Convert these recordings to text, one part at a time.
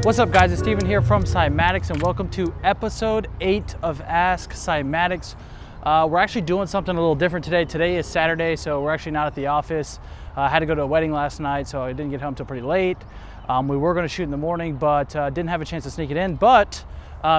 What's up guys, it's Steven here from Cymatics and welcome to episode 8 of Ask Cymatics. We're actually doing something a little different today. Today is Saturday, so we're actually not at the office. I had to go to a wedding last night, so I didn't get home till pretty late. We were gonna shoot in the morning, but didn't have a chance to sneak it in. But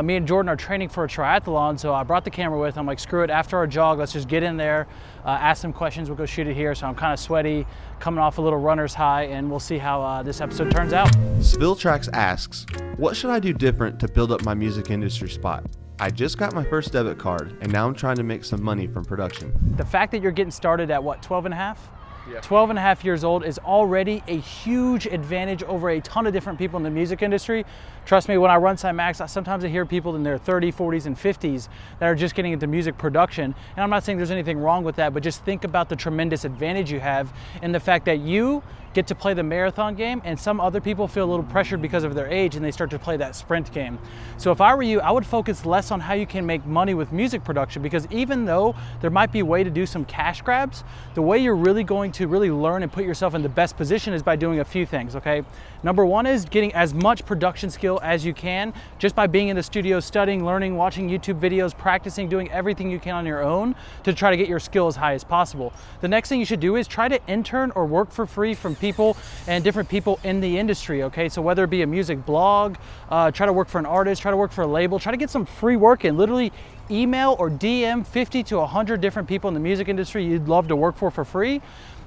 me and Jordan are training for a triathlon, so I brought the camera with. I'm like, screw it, after our jog, let's just get in there, ask some questions, we'll go shoot it here. So I'm kind of sweaty, coming off a little runner's high, and we'll see how this episode turns out. Svilletrax asks, what should I do different to build up my music industry spot? I just got my first debit card, and now I'm trying to make some money from production. The fact that you're getting started at what, 12 and a half? Yeah. 12 and a half years old is already a huge advantage over a ton of different people in the music industry. Trust me, when I run Cymatics, sometimes I hear people in their 30s, 40s, and 50s that are just getting into music production. And I'm not saying there's anything wrong with that, but just think about the tremendous advantage you have in the fact that you get to play the marathon game, and some other people feel a little pressured because of their age and they start to play that sprint game. So if I were you, I would focus less on how you can make money with music production, because even though there might be a way to do some cash grabs, the way you're really going to really learn and put yourself in the best position is by doing a few things, okay? Number one is getting as much production skill as you can just by being in the studio, studying, learning, watching YouTube videos, practicing, doing everything you can on your own to try to get your skill as high as possible. The next thing you should do is try to intern or work for free from people and different people in the industry, okay? So whether it be a music blog, try to work for an artist, try to work for a label, try to get some free work in. Literally email or DM 50 to 100 different people in the music industry you'd love to work for free.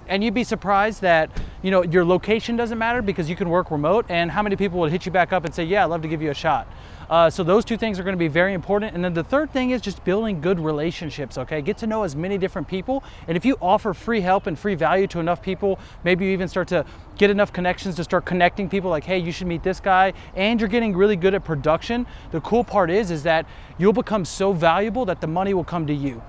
And you'd be surprised that, you know, your location doesn't matter because you can work remote, and how many people would hit you back up and say, yeah, I'd love to give you a shot. So those two things are going to be very important. And then the third thing is just building good relationships, okay? Get to know as many different people. And if you offer free help and free value to enough people, maybe you even start to get enough connections to start connecting people like, hey, you should meet this guy, and you're getting really good at production. The cool part is that you'll become so valuable that the money will come to you.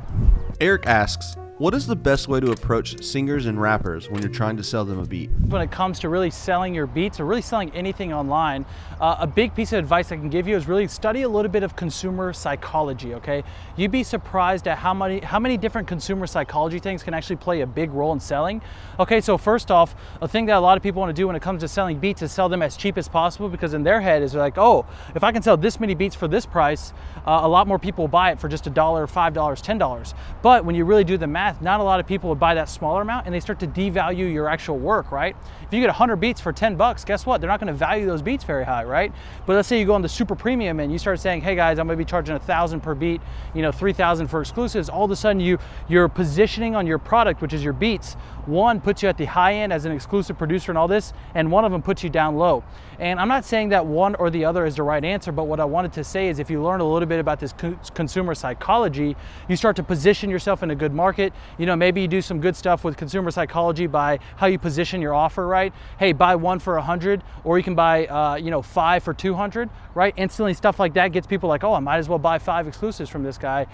Eric asks, what is the best way to approach singers and rappers when you're trying to sell them a beat? When it comes to really selling your beats or really selling anything online, a big piece of advice I can give you is really study a little bit of consumer psychology, okay? You'd be surprised at how many different consumer psychology things can actually play a big role in selling. Okay, so first off, a thing that a lot of people want to do when it comes to selling beats is sell them as cheap as possible, because in their head is like, oh, if I can sell this many beats for this price, a lot more people will buy it for just $1, $5, $10. But when you really do the math, not a lot of people would buy that smaller amount, and they start to devalue your actual work, right? If you get 100 beats for 10 bucks, guess what? They're not gonna value those beats very high, right? But let's say you go on the super premium and you start saying, hey guys, I'm gonna be charging 1,000 per beat, you know, 3,000 for exclusives. All of a sudden your positioning on your product, which is your beats, one puts you at the high end as an exclusive producer and all this, and one of them puts you down low. And I'm not saying that one or the other is the right answer, but what I wanted to say is if you learn a little bit about this consumer psychology, you start to position yourself in a good market. You know, maybe you do some good stuff with consumer psychology by how you position your offer, right? Hey, buy one for 100, or you can buy, you know, 5 for 200, right? Instantly, stuff like that gets people like, oh, I might as well buy 5 exclusives from this guy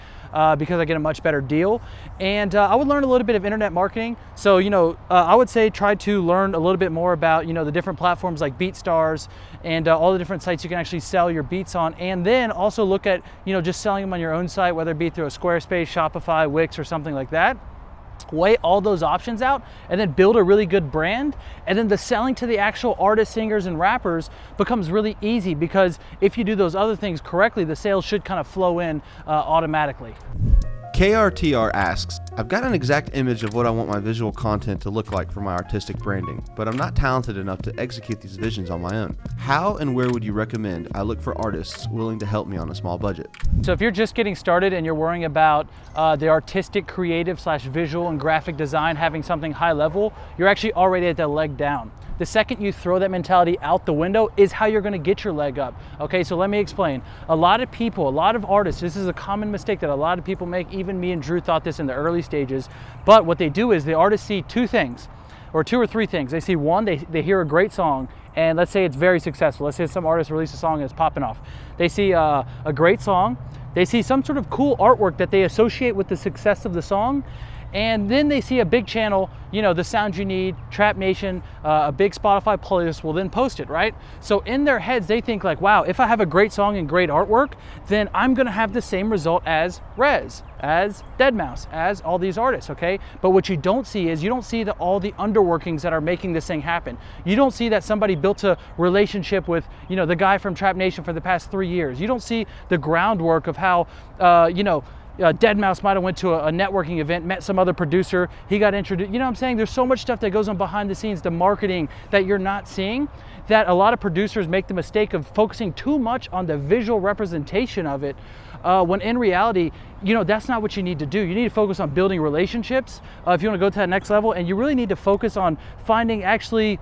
because I get a much better deal. And I would learn a little bit of internet marketing. So, you know, I would say try to learn a little bit more about, you know, the different platforms like BeatStars and all the different sites you can actually sell your beats on. And then also look at, you know, just selling them on your own site, whether it be through a Squarespace, Shopify, Wix, or something like that. Weigh all those options out and then build a really good brand, and then the selling to the actual artists, singers, and rappers becomes really easy, because if you do those other things correctly, the sales should kind of flow in automatically. KRTR asks, I've got an exact image of what I want my visual content to look like for my artistic branding, but I'm not talented enough to execute these visions on my own. How and where would you recommend I look for artists willing to help me on a small budget? So if you're just getting started and you're worrying about the artistic, creative / visual and graphic design having something high level, you're actually already at the leg down. The second you throw that mentality out the window is how you're gonna get your leg up. Okay, so let me explain. A lot of people, a lot of artists, this is a common mistake that a lot of people make. Even me and Drew thought this in the early stages. But what they do is the artists see two things, or two or three things. They see one, they hear a great song, and let's say it's very successful. Let's say some artist released a song and it's popping off. They see a great song. They see some sort of cool artwork that they associate with the success of the song. and then they see a big channel, you know, The Sound You Need, Trap Nation, a big Spotify playlist will then post it, right? So in their heads, they think like, wow, if I have a great song and great artwork, then I'm gonna have the same result as Rez, as Deadmau5, as all these artists, okay? But what you don't see is, you don't see all the underworkings that are making this thing happen. You don't see that somebody built a relationship with, you know, the guy from Trap Nation for the past 3 years. You don't see the groundwork of how, you know, Deadmau5 might have went to a networking event, met some other producer, he got introduced, you know what I'm saying? There's so much stuff that goes on behind the scenes, the marketing that you're not seeing, that a lot of producers make the mistake of focusing too much on the visual representation of it, when in reality, you know, that's not what you need to do. You need to focus on building relationships if you want to go to that next level, and you really need to focus on finding actually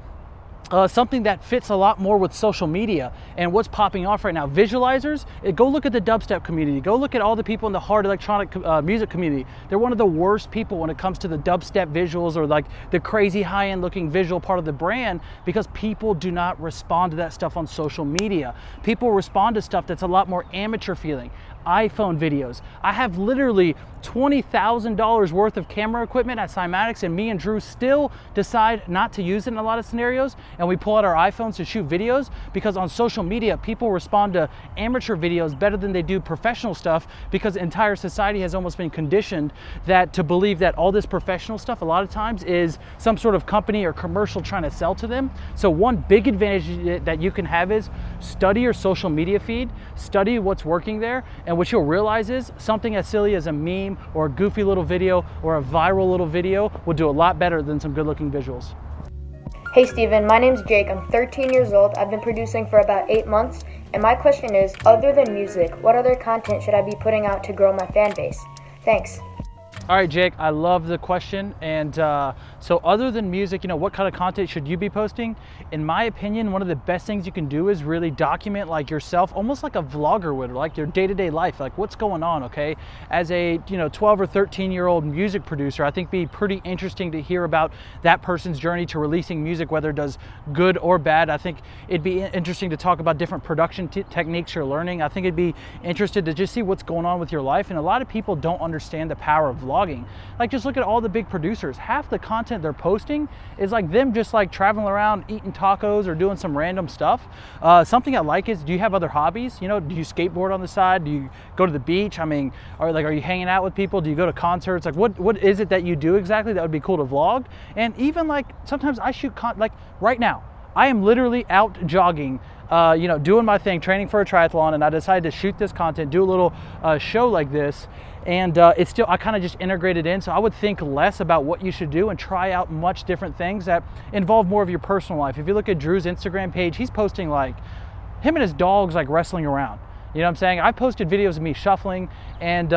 something that fits a lot more with social media and what's popping off right now. Visualizers, go look at the dubstep community, go look at all the people in the hard electronic music community. They're one of the worst people when it comes to the dubstep visuals or like the crazy high-end looking visual part of the brand, because people do not respond to that stuff on social media. People respond to stuff that's a lot more amateur feeling. iPhone videos. I have literally $20,000 worth of camera equipment at Cymatics, and me and Drew still decide not to use it in a lot of scenarios, and we pull out our iPhones to shoot videos, because on social media people respond to amateur videos better than they do professional stuff, because entire society has almost been conditioned that to believe that all this professional stuff a lot of times is some sort of company or commercial trying to sell to them. So one big advantage that you can have is study your social media feed, study what's working there, and what you'll realize is something as silly as a meme or a goofy little video or a viral little video will do a lot better than some good looking visuals. Hey Steven, my name's Jake. I'm 13 years old. I've been producing for about 8 months, and my question is, other than music, what other content should I be putting out to grow my fan base? Thanks. All right, Jake, I love the question. And so other than music, you know, what kind of content should you be posting? In my opinion, one of the best things you can do is really document like yourself, almost like a vlogger would, like your day-to-day life, like what's going on, okay? As a, you know, 12 or 13-year-old music producer, I think it'd be pretty interesting to hear about that person's journey to releasing music, whether it does good or bad. I think it'd be interesting to talk about different production techniques you're learning. I think it'd be interested to just see what's going on with your life. And a lot of people don't understand the power of vlogging. Like, just look at all the big producers. Half the content they're posting is like them just like traveling around eating tacos or doing some random stuff. Something I like is, do you have other hobbies? You know, do you skateboard on the side? Do you go to the beach? I mean, are you hanging out with people? Do you go to concerts? Like, what is it that you do exactly that would be cool to vlog? And even like sometimes I shoot like right now, I am literally out jogging, you know, doing my thing, training for a triathlon, and I decided to shoot this content, do a little show like this, and it's still, I kind of just integrated in. So I would think less about what you should do and try out much different things that involve more of your personal life. If you look at Drew's Instagram page, he's posting like him and his dogs like wrestling around. You know what I'm saying? I posted videos of me shuffling, and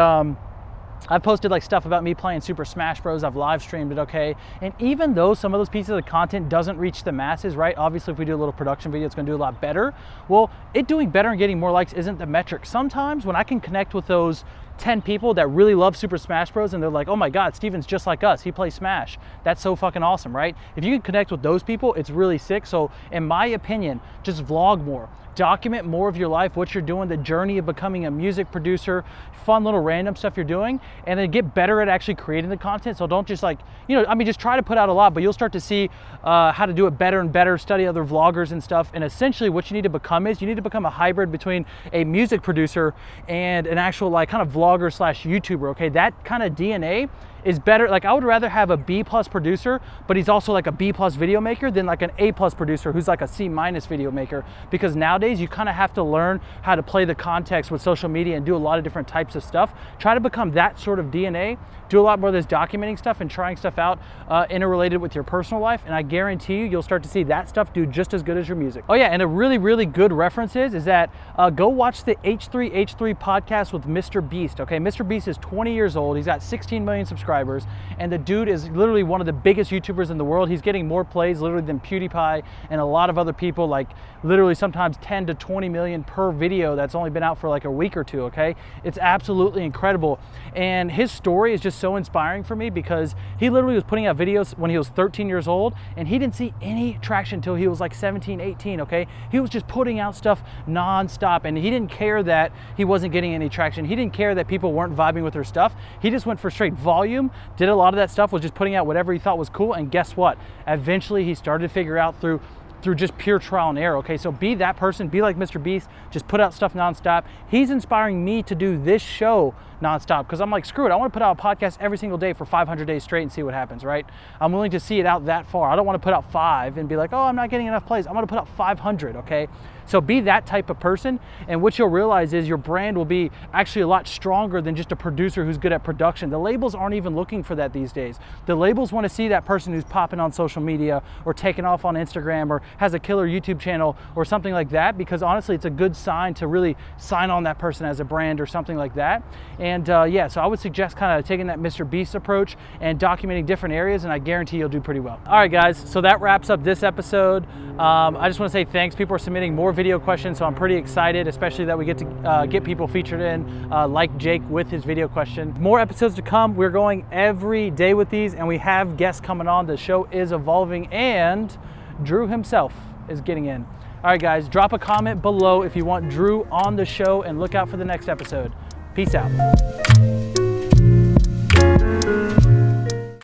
I've posted like stuff about me playing Super Smash Bros. I've live streamed it, okay? And even though some of those pieces of content doesn't reach the masses, right? Obviously, if we do a little production video, it's gonna do a lot better. Well, it doing better and getting more likes isn't the metric. Sometimes when I can connect with those 10 people that really love Super Smash Bros. And they're like, oh my God, Steven's just like us. He plays Smash. That's so fucking awesome, right? If you can connect with those people, it's really sick. So in my opinion, just vlog more. Document more of your life, what you're doing, the journey of becoming a music producer, fun little random stuff you're doing, and then get better at actually creating the content. So don't just like, you know, I mean, just try to put out a lot, but you'll start to see how to do it better and better, study other vloggers and stuff. And essentially what you need to become is, you need to become a hybrid between a music producer and an actual like kind of vlogger slash YouTuber, okay? That kind of DNA is better. Like, I would rather have a B+ producer, but he's also like a B+ video maker, than like an A+ producer who's like a C- video maker. Because nowadays you kind of have to learn how to play the context with social media and do a lot of different types of stuff. Try to become that sort of DNA. Do a lot more of this documenting stuff and trying stuff out interrelated with your personal life, and I guarantee you, you'll start to see that stuff do just as good as your music. Oh yeah, and a really, really good reference is that go watch the H3H3 podcast with Mr. Beast, okay? Mr. Beast is 20 years old. He's got 16 million subscribers, and the dude is literally one of the biggest YouTubers in the world. He's getting more plays literally than PewDiePie and a lot of other people, like literally sometimes 10 to 20 million per video that's only been out for like a week or two, okay? It's absolutely incredible. And his story is just so inspiring for me, because he literally was putting out videos when he was 13 years old, and he didn't see any traction until he was like 17, 18, okay? He was just putting out stuff non-stop, and he didn't care that he wasn't getting any traction. He didn't care that people weren't vibing with their stuff. He just went for straight volume volume, did a lot of that stuff, was just putting out whatever he thought was cool, and guess what? Eventually he started to figure out through just pure trial and error, okay? So be that person, be like Mr. Beast, just put out stuff nonstop. He's inspiring me to do this show nonstop because I'm like, screw it, I want to put out a podcast every single day for 500 days straight and see what happens, right? I'm willing to see it out that far. I don't want to put out 5 and be like, oh, I'm not getting enough plays. I want to put out 500, okay? So be that type of person, and what you'll realize is your brand will be actually a lot stronger than just a producer who's good at production. The labels aren't even looking for that these days. The labels want to see that person who's popping on social media or taking off on Instagram or has a killer YouTube channel or something like that, because honestly, it's a good sign to really sign on that person as a brand or something like that. And yeah, so I would suggest kind of taking that Mr. Beast approach and documenting different areas, and I guarantee you'll do pretty well. All right, guys, so that wraps up this episode. I just want to say thanks. People are submitting more video questions, so I'm pretty excited, especially that we get to get people featured in, like Jake with his video question. More episodes to come. We're going every day with these, and we have guests coming on. The show is evolving, and Drew himself is getting in. All right, guys, drop a comment below if you want Drew on the show, and look out for the next episode. Peace out.